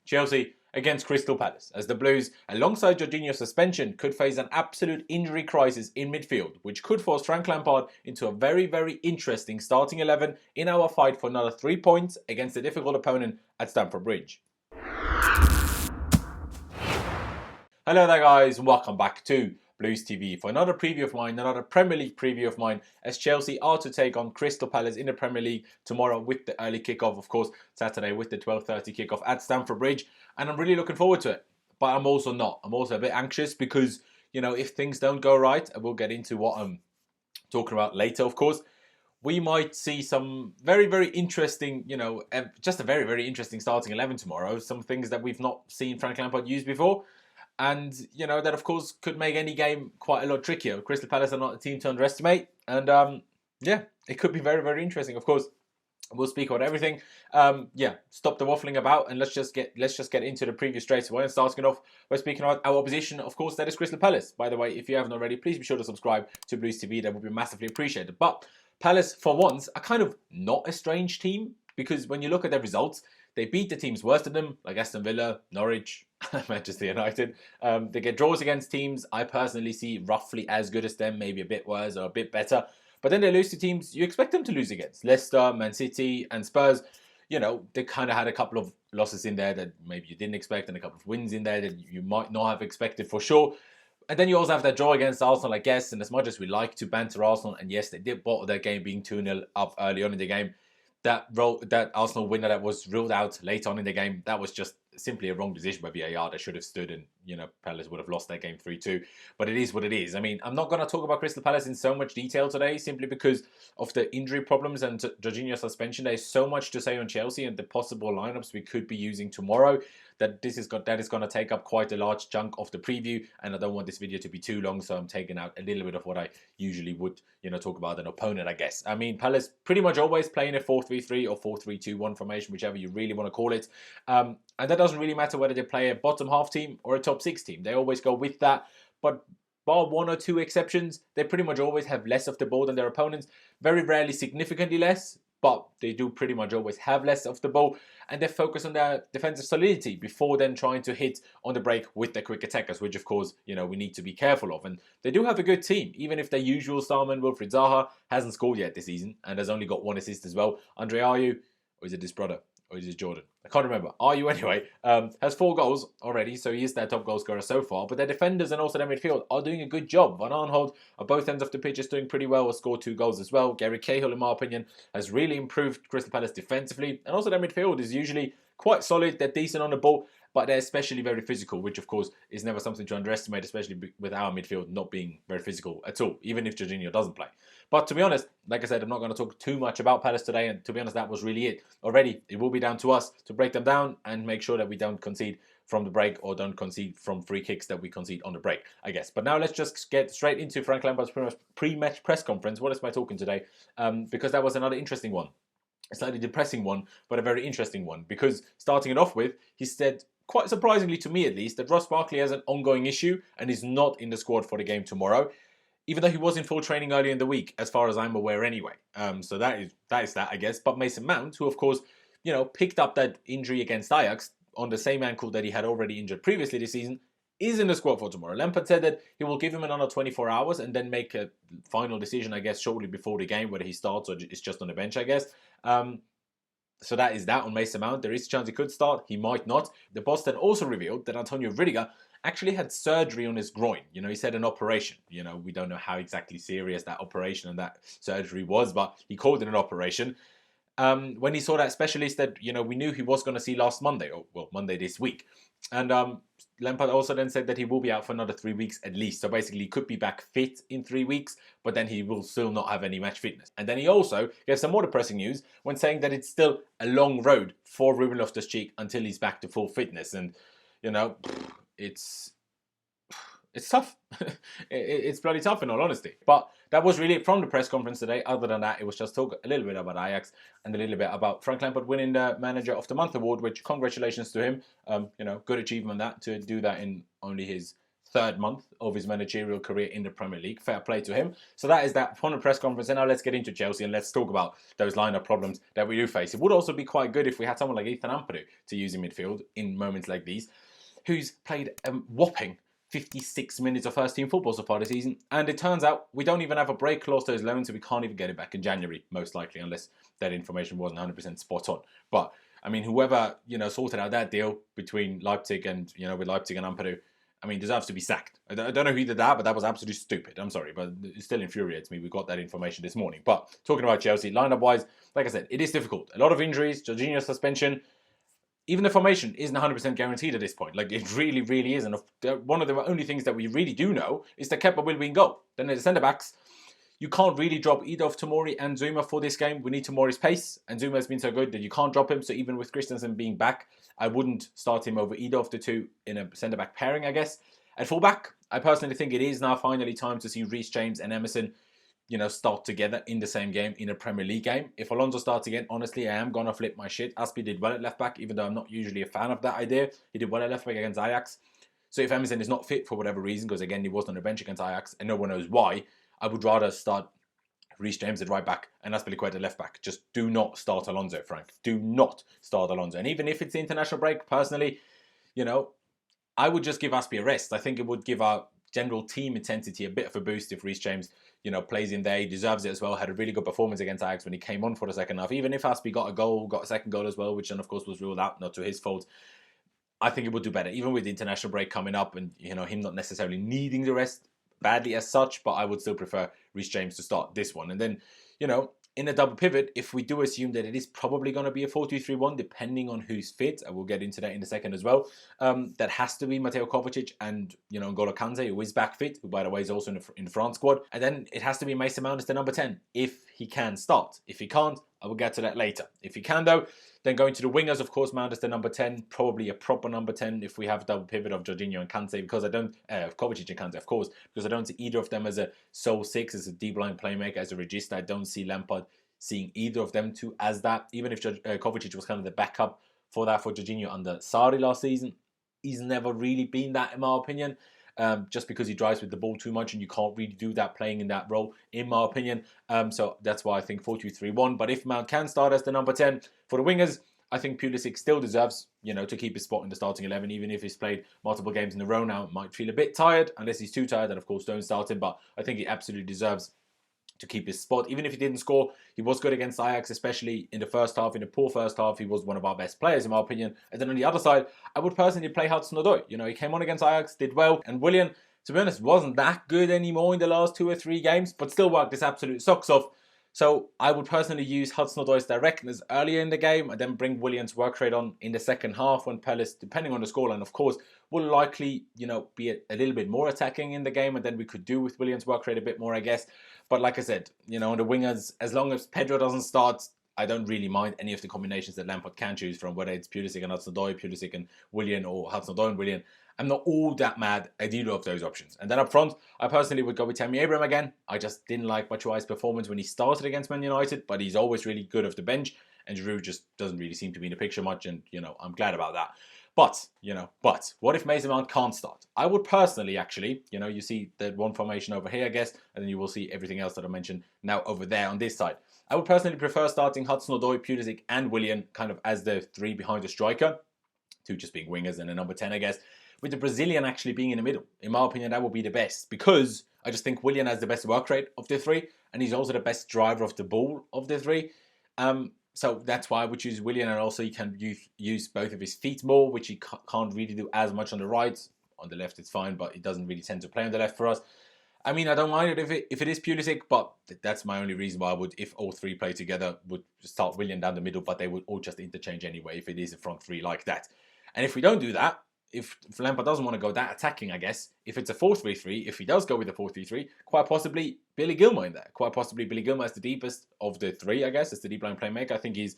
Chelsea against Crystal Palace, as the Blues, alongside Jorginho's suspension, could face an absolute injury crisis in midfield, which could force Frank Lampard into a very, very interesting starting 11 in our fight for another 3 points against a difficult opponent at Stamford Bridge. Hello there guys, and welcome back to Blues TV for another preview of mine, another Premier League preview of mine, as Chelsea are to take on Crystal Palace in the Premier League tomorrow with the early kickoff, of course, Saturday with the 12:30 kickoff at Stamford Bridge, and I'm really looking forward to it. But I'm also not. I'm also a bit anxious because, you know, if things don't go right, and we'll get into what I'm talking about later, of course, we might see some very, very interesting, you know, just a very, very interesting starting 11 tomorrow. Some things that we've not seen Frank Lampard use before. And, you know, that, of course, could make any game quite a lot trickier. Crystal Palace are not a team to underestimate. And, yeah, it could be very, very interesting. Of course, we'll speak about everything. Yeah, stop the waffling about and let's just get into the preview straight away. And starting off by speaking about our opposition, of course, that is Crystal Palace. By the way, if you haven't already, please be sure to subscribe to Blues TV. That would be massively appreciated. But Palace, for once, are kind of not a strange team, because when you look at their results, they beat the teams worse than them, like Aston Villa, Norwich, Manchester United. They get draws against teams I personally see roughly as good as them, maybe a bit worse or a bit better. But then they lose to teams you expect them to lose against. Leicester, Man City and Spurs. You know, they kind of had a couple of losses in there that maybe you didn't expect, and a couple of wins in there that you might not have expected for sure. And then you also have that draw against Arsenal, I guess. And as much as we like to banter Arsenal, and yes, they did bottle their game being 2-0 up early on in the game, that Arsenal winner that was ruled out late on in the game, that was just simply a wrong decision by VAR. They should have stood, and, you know, Palace would have lost that game 3-2. But it is what it is. I mean, I'm not going to talk about Crystal Palace in so much detail today, simply because of the injury problems and Jorginho's suspension. There's so much to say on Chelsea and the possible lineups we could be using tomorrow that that is going to take up quite a large chunk of the preview, and I don't want this video to be too long, so I'm taking out a little bit of what I usually would, you know, talk about an opponent, I guess. I mean, Palace pretty much always playing a 4-3-3 or 4-3-2-1 formation, whichever you really want to call it. And that doesn't really matter whether they play a bottom half team or a top 6 team. They always go with that. But bar 1 or 2 exceptions, they pretty much always have less of the ball than their opponents. Very rarely significantly less, but they do pretty much always have less of the ball. And they focus on their defensive solidity before then trying to hit on the break with their quick attackers, which, of course, you know, we need to be careful of. And they do have a good team, even if their usual starman, Wilfried Zaha, hasn't scored yet this season and has only got 1 assist as well. Andre Ayew, or is it his brother? Or is it Jordan? I can't remember. Ayew anyway, has 4 goals already, so he is their top goal scorer so far. But their defenders and also their midfield are doing a good job. Van Aanholt, on both ends of the pitch, is doing pretty well, has scored 2 goals as well. Gary Cahill, in my opinion, has really improved Crystal Palace defensively. And also their midfield is usually quite solid. They're decent on the ball, but they're especially very physical, which, of course, is never something to underestimate, especially with our midfield not being very physical at all, even if Jorginho doesn't play. But to be honest, like I said, I'm not going to talk too much about Palace today, and to be honest, that was really it. Already, it will be down to us to break them down and make sure that we don't concede from the break or don't concede from free kicks that we concede on the break, I guess. But now let's just get straight into Frank Lampard's pre-match press conference. What is my talking today? Because that was another interesting one. A slightly depressing one, but a very interesting one. Because starting it off with, he said, quite surprisingly to me at least, that Ross Barkley has an ongoing issue and is not in the squad for the game tomorrow, even though he was in full training earlier in the week, as far as I'm aware anyway. So that is that, I guess. But Mason Mount, who of course, you know, picked up that injury against Ajax on the same ankle that he had already injured previously this season, is in the squad for tomorrow. Lampard said that he will give him another 24 hours and then make a final decision, I guess, shortly before the game, whether he starts or is just on the bench, I guess. So that is that on Mason Mount. There is a chance he could start. He might not. The boss then also revealed that Antonio Rudiger actually had surgery on his groin. You know, he said an operation. You know, we don't know how exactly serious that operation and that surgery was, but he called it an operation. When he saw that specialist that, you know, we knew he was going to see last Monday, or well, Monday this week. And Lampard also then said that he will be out for another 3 weeks at least. So basically he could be back fit in 3 weeks, but then he will still not have any match fitness. And then he also gave some more depressing news when saying that it's still a long road for Ruben Loftus-Cheek until he's back to full fitness. And, you know, it's tough. It's bloody tough in all honesty. But that was really it from the press conference today. Other than that, it was just talk a little bit about Ajax and a little bit about Frank Lampard winning the Manager of the Month award, which congratulations to him. You know, good achievement that to do that in only his third month of his managerial career in the Premier League. Fair play to him. So that is that from the press conference. And now let's get into Chelsea and let's talk about those lineup problems that we do face. It would also be quite good if we had someone like Ethan Ampadu to use in midfield in moments like these, who's played a whopping 56 minutes of first-team football so far this season. And it turns out we don't even have a break clause to his loan, so we can't even get it back in January, most likely, unless that information wasn't 100% spot on. But, I mean, whoever, sorted out that deal between Leipzig and, with Leipzig and Ampadu, I mean, deserves to be sacked. I don't know who did that, but that was absolutely stupid. I'm sorry, but it still infuriates me. We got that information this morning. But talking about Chelsea, lineup-wise, like I said, it is difficult. A lot of injuries, Jorginho suspension. Even the formation isn't 100% guaranteed at this point. Like, it really, really isn't. One of the only things that we really do know is that Kepa will be in goal. Then at the centre-backs, you can't really drop either of Tomori and Zuma for this game. We need Tomori's pace, and Zuma has been so good that you can't drop him. So even with Christensen being back, I wouldn't start him over either of the two in a centre-back pairing, I guess. At full-back, I personally think it is now finally time to see Reece James and Emerson start together in the same game, in a Premier League game. If Alonso starts again, honestly, I am going to flip my shit. Aspi did well at left-back, even though I'm not usually a fan of that idea. He did well at left-back against Ajax. So if Emerson is not fit for whatever reason, because again, he wasn't on the bench against Ajax, and no one knows why, I would rather start Reece James at right-back and Azpilicueta at left-back. Just do not start Alonso, Frank. Do not start Alonso. And even if it's the international break, personally, I would just give Aspi a rest. I think it would give our general team intensity a bit of a boost if Reece James, plays in there. He deserves it as well. Had a really good performance against Ajax when he came on for the second half. Even if Aspi got a second goal as well, which then of course was ruled out, not to his fault. I think it would do better, even with the international break coming up and, him not necessarily needing the rest badly as such, but I would still prefer Reece James to start this one. And then, in a double pivot, if we do assume that it is probably going to be a 4-2-3-1, depending on who's fit, I will get into that in a second as well, that has to be Mateo Kovacic and, N'Golo Kante, who is back fit, who, by the way, is also in the France squad. And then it has to be Mason Mount as the number 10, if he can start. If he can't, I will get to that later. If he can, though, then going to the wingers, of course, Mount as the number 10, probably a proper number 10 if we have a double pivot of Jorginho and Kante, because I don't, Kovacic and Kante, of course, because I don't see either of them as a sole six, as a deep line playmaker, as a regista. I don't see Lampard seeing either of them two as that. Even if Kovacic was kind of the backup for Jorginho under Sarri last season, he's never really been that, in my opinion. Just because he drives with the ball too much and you can't really do that playing in that role, in my opinion. So that's why I think 4-2-3-1. But if Mount can start as the number 10 for the wingers, I think Pulisic still deserves, to keep his spot in the starting 11, even if he's played multiple games in a row now. Might feel a bit tired, unless he's too tired, then of course don't start him. But I think he absolutely deserves to keep his spot. Even if he didn't score, he was good against Ajax, especially in the first half. In the poor first half, he was one of our best players, in my opinion. And then on the other side, I would personally play Hudson-Odoi. He came on against Ajax, did well. And Willian, to be honest, wasn't that good anymore in the last 2 or 3 games, but still worked his absolute socks off. So I would personally use Hudson-Odoi's directness earlier in the game and then bring Willian's work rate on in the second half when Palace, depending on the scoreline, of course, will likely, be a little bit more attacking in the game, and then we could do with Willian's work rate a bit more, I guess. But like I said, on the wingers, as long as Pedro doesn't start, I don't really mind any of the combinations that Lampard can choose from, whether it's Pulisic and Hudson-Odoi, Pulisic and Willian, or Hudson-Odoi and Willian. I'm not all that mad at either of those options. And then up front, I personally would go with Tammy Abraham again. I just didn't like Batshuayi's performance when he started against Man United, but he's always really good off the bench. And Giroud just doesn't really seem to be in the picture much, and, I'm glad about that. But what if Mason Mount can't start? I would personally, actually, you see the one formation over here, I guess, and then you will see everything else that I mentioned now over there on this side. I would personally prefer starting Hudson-Odoi, Pulisic, and Willian kind of as the 3 behind the striker, 2 just being wingers and a number 10, I guess, with the Brazilian actually being in the middle. In my opinion, that would be the best, because I just think Willian has the best work rate of the 3, and he's also the best driver of the ball of the 3. So that's why I would choose Willian, and also he can use both of his feet more, which he can't really do as much on the right. On the left, it's fine, but he doesn't really tend to play on the left for us. I mean, I don't mind it if it is Pulisic, but that's my only reason why I would, if all 3 play together, would start Willian down the middle, but they would all just interchange anyway if it is a front 3 like that. And if we don't do that, if Lampard doesn't want to go that attacking, I guess, if it's a 4-3-3, if he does go with a 4-3-3, quite possibly Billy Gilmour in there. Quite possibly Billy Gilmour is the deepest of the 3, I guess, as the deep line playmaker. I think he's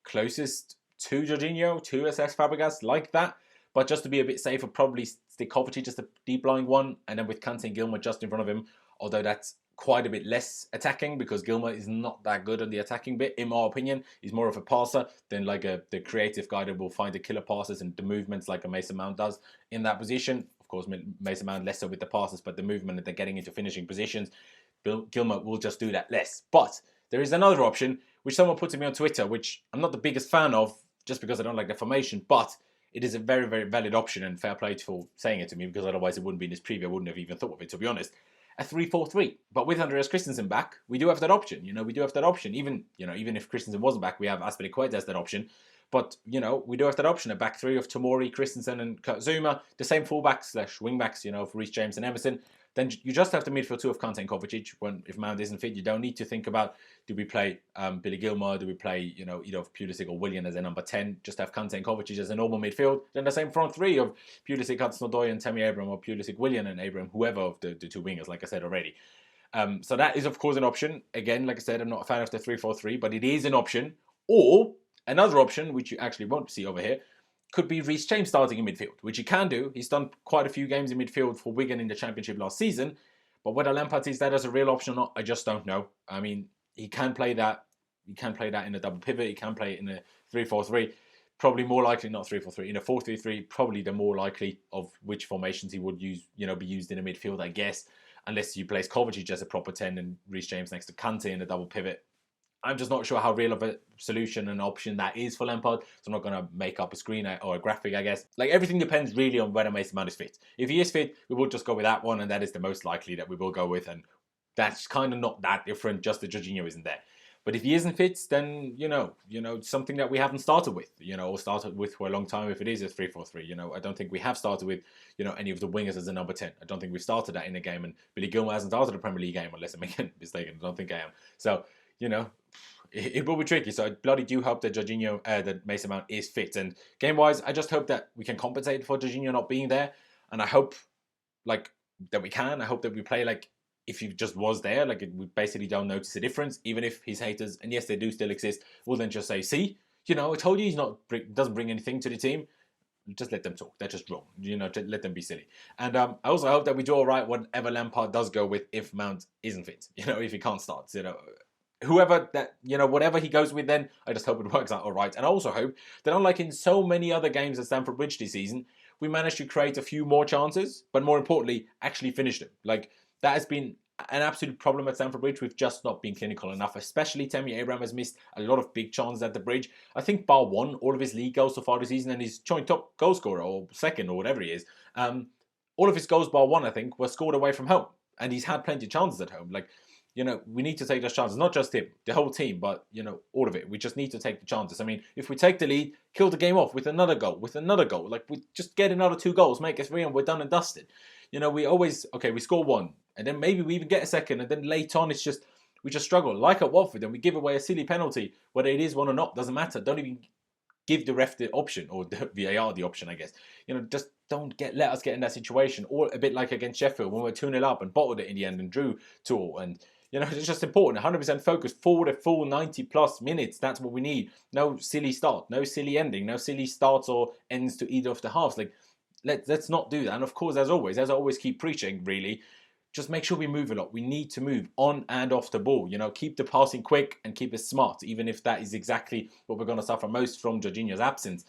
closest to Jorginho, to SS Fabregas, like that. But just to be a bit safer, probably stick Kovacic just a deep line one, and then with Kante and Gilmour just in front of him, although that's quite a bit less attacking, because Gilmour is not that good on the attacking bit, in my opinion. He's more of a passer than like the creative guy that will find the killer passes and the movements like a Mason Mount does in that position. Of course, Mason Mount less so with the passes, but the movement and they're getting into finishing positions. Gilmour will just do that less. But there is another option, which someone put to me on Twitter, which I'm not the biggest fan of, just because I don't like the formation, but it is a very, very valid option, and fair play for saying it to me, because otherwise it wouldn't be in this preview. I wouldn't have even thought of it, to be honest. A 3-4-3. But with Andreas Christensen back, we do have that option. We do have that option. Even if Christensen wasn't back, we have Azpilicueta as that option. But, we do have that option. A back three of Tomori, Christensen and Kurt Zouma. The same fullbacks/wingbacks, for Reece James and Emerson. Then you just have the midfield two of KANTE and Kovacic. If Mount isn't fit, you don't need to think about, do we play Billy Gilmour, do we play, either Pulisic or Willian as a number 10, just have KANTE and Kovacic as a normal midfield. Then the same front three of Pulisic, Hudson-Odoi and Tammy Abraham, or Pulisic, Willian and Abraham, whoever of the two wingers, like I said already. So that is, of course, an option. Again, like I said, I'm not a fan of the 3-4-3, but it is an option. Or another option, which you actually won't see over here, could be Reece James starting in midfield, which he can do. He's done quite a few games in midfield for Wigan in the Championship last season. But whether Lampard sees that as a real option or not, I just don't know. I mean, he can play that. He can play that in a double pivot. He can play it in a 3-4-3. Probably more likely, not 3-4-3, in a 4-3-3, probably the more likely of which formations he would use, be used in a midfield, I guess. Unless you place Kovacic as a proper 10 and Reece James next to KANTE in a double pivot. I'm just not sure how real of a solution and option that is for Lampard, so I'm not going to make up a screen or a graphic, I guess. Everything depends really on whether Mason Mount is fit. If he is fit, we will just go with that one, and that is the most likely that we will go with, and that's kind of not that different, just that Jorginho isn't there. But if he isn't fit, then, something that we haven't started with, or started with for a long time if it is a 3-4-3. I don't think we have started with, any of the wingers as a number 10. I don't think we've started that in a game, and Billy Gilmour hasn't started a Premier League game, unless I'm mistaken. I don't think I am. So, it will be tricky. So I bloody do hope that that Mason Mount is fit. And game-wise, I just hope that we can compensate for Jorginho not being there. And I hope, that we can. I hope that we play if he just was there. We basically don't notice a difference, even if his haters, and yes, they do still exist, will then just say, see, I told you doesn't bring anything to the team. Just let them talk. They're just wrong. Let them be silly. And I also hope that we do all right whatever Lampard does go with if Mount isn't fit. If he can't start, whoever that, whatever he goes with then, I just hope it works out all right. And I also hope that, unlike in so many other games at Stamford Bridge this season, we managed to create a few more chances, but more importantly, actually finish them. That has been an absolute problem at Stamford Bridge. We've just not been clinical enough, especially Tammy Abraham has missed a lot of big chances at the bridge. I think bar one, all of his league goals so far this season, and he's joint top goal scorer, or second, or whatever he is. All of his goals bar one, I think, were scored away from home. And he's had plenty of chances at home. We need to take those chances. Not just him, the whole team, but, all of it. We just need to take the chances. I mean, if we take the lead, kill the game off with another goal. We just get another 2 goals, make it 3, and we're done and dusted. We always, we score 1, and then maybe we even get a second, and then later on, we just struggle. Like at Watford, and we give away a silly penalty. Whether it is one or not, doesn't matter. Don't even give the ref the option, or the VAR the option, I guess. Just don't let us get in that situation. Or a bit like against Sheffield, when we're 2-0 up and bottled it in the end and drew 2-2. And it's just important. 100% focus forward a full 90+ minutes. That's what we need. No silly start, no silly ending, no silly starts or ends to either of the halves. Let's not do that. And of course, as I always keep preaching, really, just make sure we move a lot. We need to move on and off the ball. Keep the passing quick and keep it smart, even if that is exactly what we're going to suffer most from Jorginho's absence.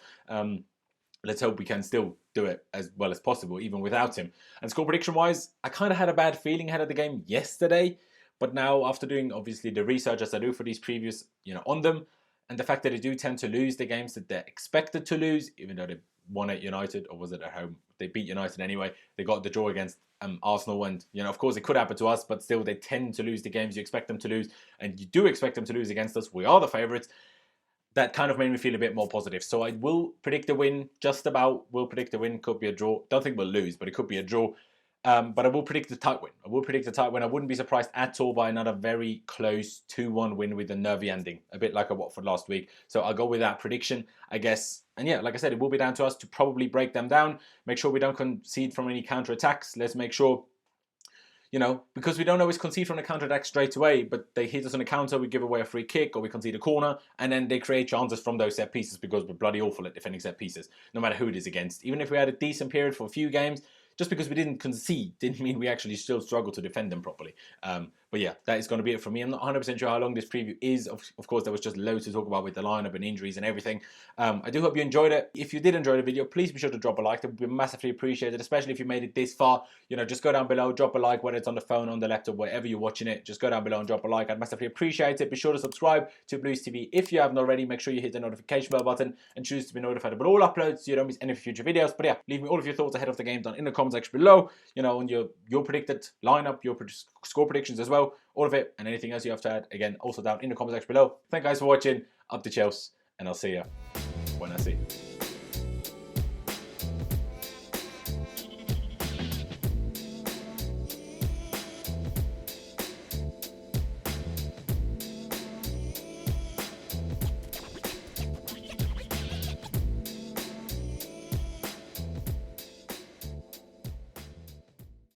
Let's hope we can still do it as well as possible, even without him. And score prediction-wise, I kind of had a bad feeling ahead of the game yesterday. But now, after doing, obviously, the research as I do for these previews, on them, and the fact that they do tend to lose the games that they're expected to lose, even though they won at United, or was it at home? They beat United anyway. They got the draw against Arsenal, and, of course, it could happen to us, but still, they tend to lose the games you expect them to lose, and you do expect them to lose against us. We are the favourites. That kind of made me feel a bit more positive. So I will predict a win, just about. Will predict a win. Could be a draw. Don't think we'll lose, but it could be a draw. But I will predict a tight win. I wouldn't be surprised at all by another very close 2-1 win with a nervy ending. A bit like a Watford last week. So I'll go with that prediction, I guess. And yeah, like I said, it will be down to us to probably break them down. Make sure we don't concede from any counter-attacks. Let's make sure, because we don't always concede from the counter-attack straight away, but they hit us on a counter, we give away a free kick, or we concede a corner, and then they create chances from those set pieces because we're bloody awful at defending set pieces, no matter who it is against. Even if we had a decent period for a few games, just because we didn't concede didn't mean we actually still struggled to defend them properly. But yeah, that is going to be it for me. I'm not 100% sure how long this preview is. Of course, there was just loads to talk about with the lineup and injuries and everything. I do hope you enjoyed it. If you did enjoy the video, please be sure to drop a like. That would be massively appreciated, especially if you made it this far. You know, just go down below, drop a like, whether it's on the phone, on the laptop, wherever you're watching it. Just go down below and drop a like. I'd massively appreciate it. Be sure to subscribe to Blues TV if you haven't already. Make sure you hit the notification bell button and choose to be notified about all uploads so you don't miss any future videos. But yeah, leave me all of your thoughts ahead of the game down in the comment section below. You know, and your predicted lineup, your score predictions as well, all of it, and anything else you have to add, again, also down in the comment section below. Thank you guys for watching. Up to Chelsea, and I'll see you when I see you.